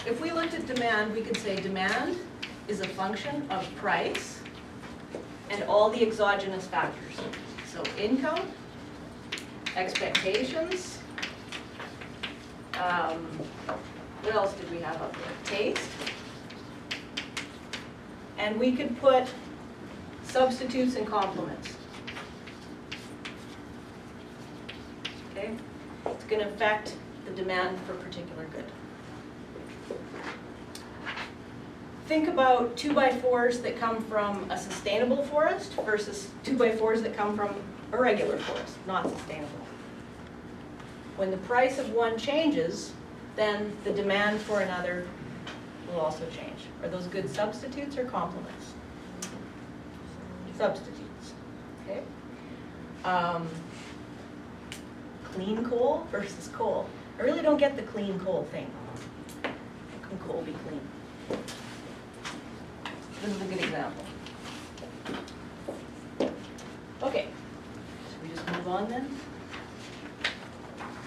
if we looked at demand, we could say demand is a function of price and all the exogenous factors. So income, expectations, what else did we have up there? Taste. And we could put substitutes and complements. Okay? It's going to affect the demand for a particular good. Think about 2x4s that come from a sustainable forest versus 2x4s that come from a regular forest, not sustainable. When the price of one changes, then the demand for another will also change. Are those good substitutes or complements? Substitutes. Okay. Clean coal versus coal. I really don't get the clean coal thing. How can coal be clean? This is a good example. Okay, so we just move on then.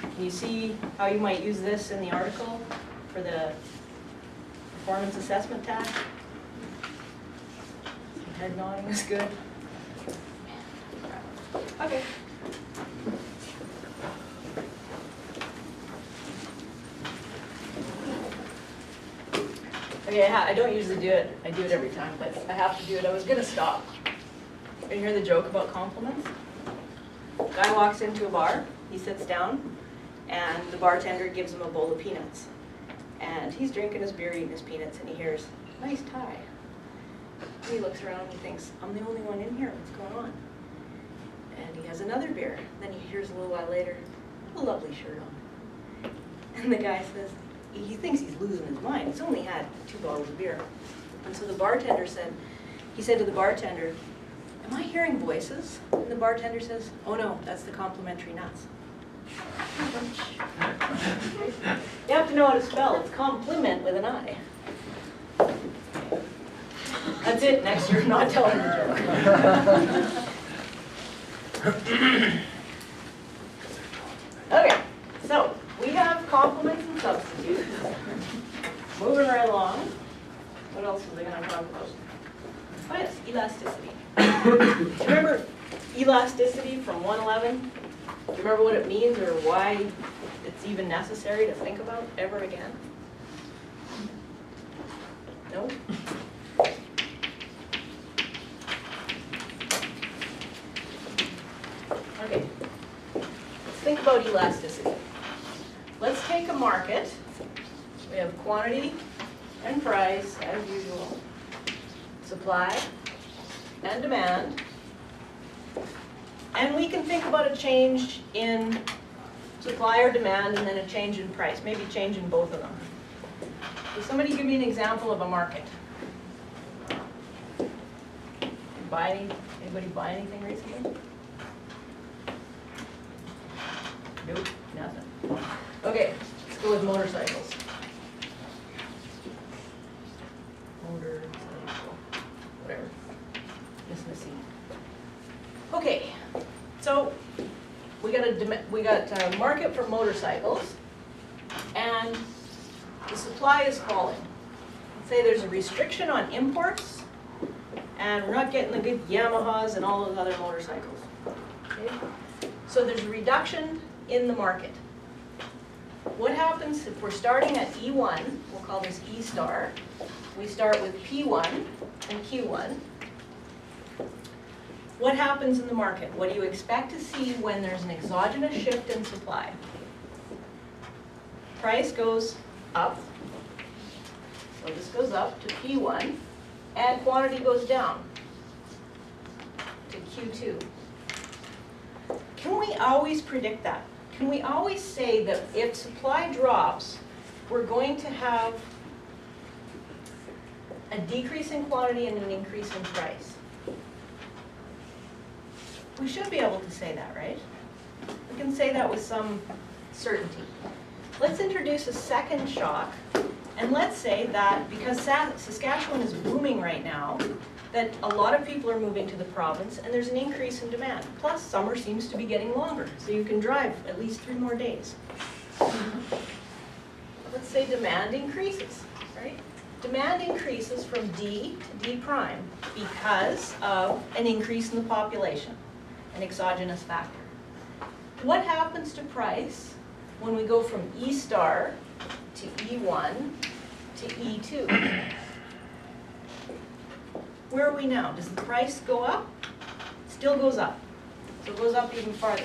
Can you see how you might use this in the article for the performance assessment tag? Head nodding is good. Okay. Okay, I don't usually do it. I do it every time, but I have to do it. I was going to stop. You hear the joke about compliments? Guy walks into a bar, he sits down, and the bartender gives him a bowl of peanuts. And he's drinking his beer, eating his peanuts, and he hears, "Nice tie." And he looks around and he thinks, "I'm the only one in here, what's going on?" And he has another beer. Then he hears a little while later, "A lovely shirt on." And the guy says, he thinks he's losing his mind. He's only had 2 bottles of beer. And so the bartender said, he said to the bartender, "Am I hearing voices?" And the bartender says, "Oh no, that's the complimentary nuts." You have to know how to spell. It's compliment with an I. That's it. Next year, not telling the joke. Okay, so we have complements and substitutes. Moving right along. What else was I going to talk about? Oh yes, elasticity. Do you remember elasticity from 111? Do you remember what it means or why it's even necessary to think about ever again? No? Okay. Let's think about elasticity. Let's take a market. We have quantity and price, as usual. Supply and demand. And we can think about a change in supply or demand and then a change in price, maybe change in both of them. So somebody give me an example of a market. Anybody buy anything recently? Nope, nothing. Okay, let's go with motorcycles. Motorcycle, whatever. Missing a C. Okay, so we got a market for motorcycles, and the supply is falling. Let's say there's a restriction on imports, and we're not getting the good Yamahas and all those other motorcycles. Okay? So there's a reduction in the market. What happens if we're starting at E1, we'll call this E star, we start with P1 and Q1. What happens in the market? What do you expect to see when there's an exogenous shift in supply? Price goes up, so this goes up to P1, and quantity goes down to Q2. Can we always predict that? Can we always say that if supply drops, we're going to have a decrease in quantity and an increase in price? We should be able to say that, right? We can say that with some certainty. Let's introduce a second shock, and let's say that because Saskatchewan is booming right now, that a lot of people are moving to the province and there's an increase in demand. Plus, summer seems to be getting longer, so you can drive at least 3 more days. Let's say demand increases, right? Demand increases from D to D prime because of an increase in the population, an exogenous factor. What happens to price when we go from E star to E1 to E2? Where are we now? Does the price go up? Still goes up. So it goes up even farther.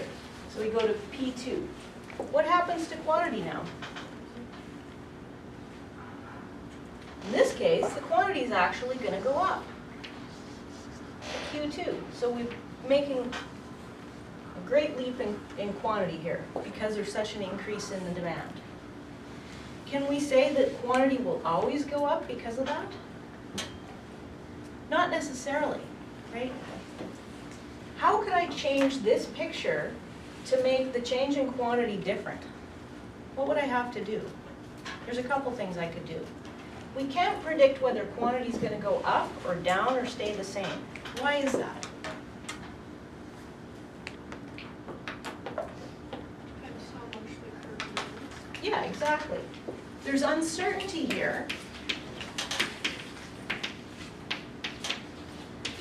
So we go to P2. What happens to quantity now? In this case, the quantity is actually going to go up. Q2. So we're making a great leap in quantity here because there's such an increase in the demand. Can we say that quantity will always go up because of that? Not necessarily, right? How could I change this picture to make the change in quantity different? What would I have to do? There's a couple things I could do. We can't predict whether quantity is going to go up or down or stay the same. Why is that? Yeah, exactly. There's uncertainty here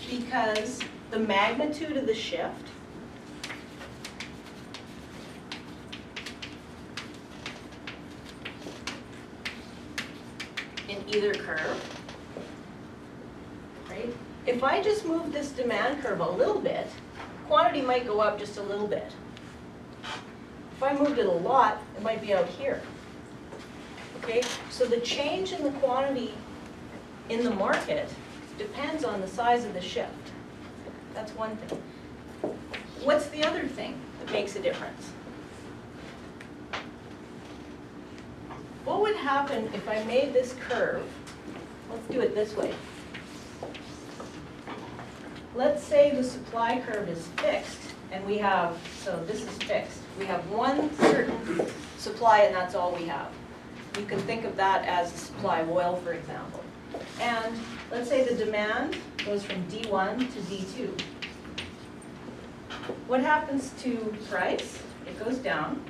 because the magnitude of the shift in either curve, right? If I just move this demand curve a little bit, quantity might go up just a little bit. If I moved it a lot, it might be out here. Okay, so the change in the quantity in the market depends on the size of the shift. That's one thing. What's the other thing that makes a difference? What would happen if I made this curve? Let's do it this way. Let's say the supply curve is fixed, and we have, so this is fixed. We have one certain supply, and that's all we have. You can think of that as the supply of oil, for example. And let's say the demand goes from D1 to D2. What happens to price? It goes down.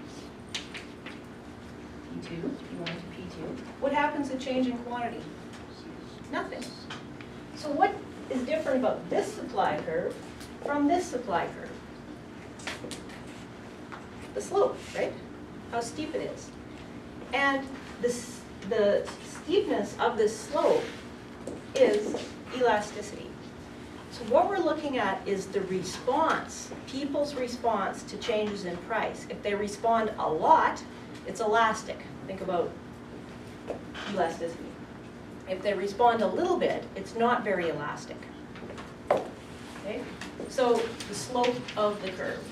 P2, P1 to P2. What happens to change in quantity? Nothing. So what is different about this supply curve from this supply curve? The slope, right? How steep it is. And the steepness of this slope is elasticity. So what we're looking at is the response, people's response to changes in price. If they respond a lot, it's elastic. Think about elasticity. If they respond a little bit, it's not very elastic. Okay? So the slope of the curve.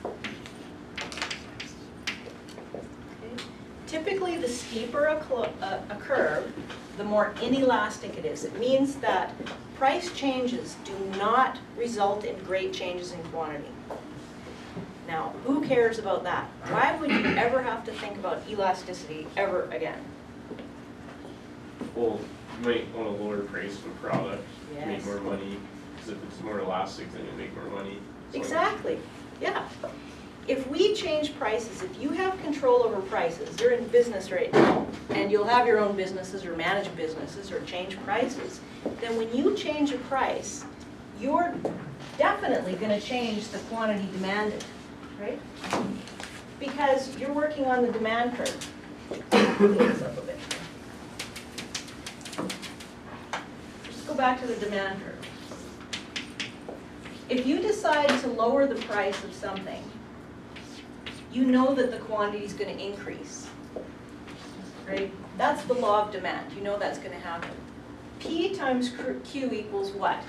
Okay? Typically, the steeper a curve, the more inelastic it is. It means that price changes do not result in great changes in quantity. Now, who cares about that? Why would you ever have to think about elasticity ever again? Well, you might want to lower price of a product to make Yes. more money, because if it's more elastic, then you'll make more money. So Exactly, yeah. If we change prices, if you have control over prices, you're in business right now, and you'll have your own businesses or manage businesses or change prices, then when you change a price, you're definitely going to change the quantity demanded, right? Because you're working on the demand curve. Move this up a bit. Just go back to the demand curve. If you decide to lower the price of something, you know that the quantity is going to increase, right? That's the law of demand. You know that's going to happen. P times Q equals what?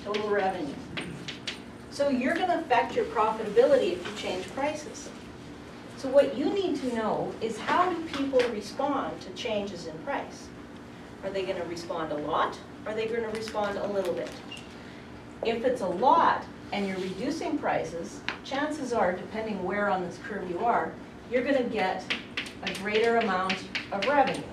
Total revenue. So you're going to affect your profitability if you change prices. So what you need to know is, how do people respond to changes in price? Are they going to respond a lot? Are they going to respond a little bit? If it's a lot and you're reducing prices, chances are, depending where on this curve you are, you're going to get a greater amount of revenue.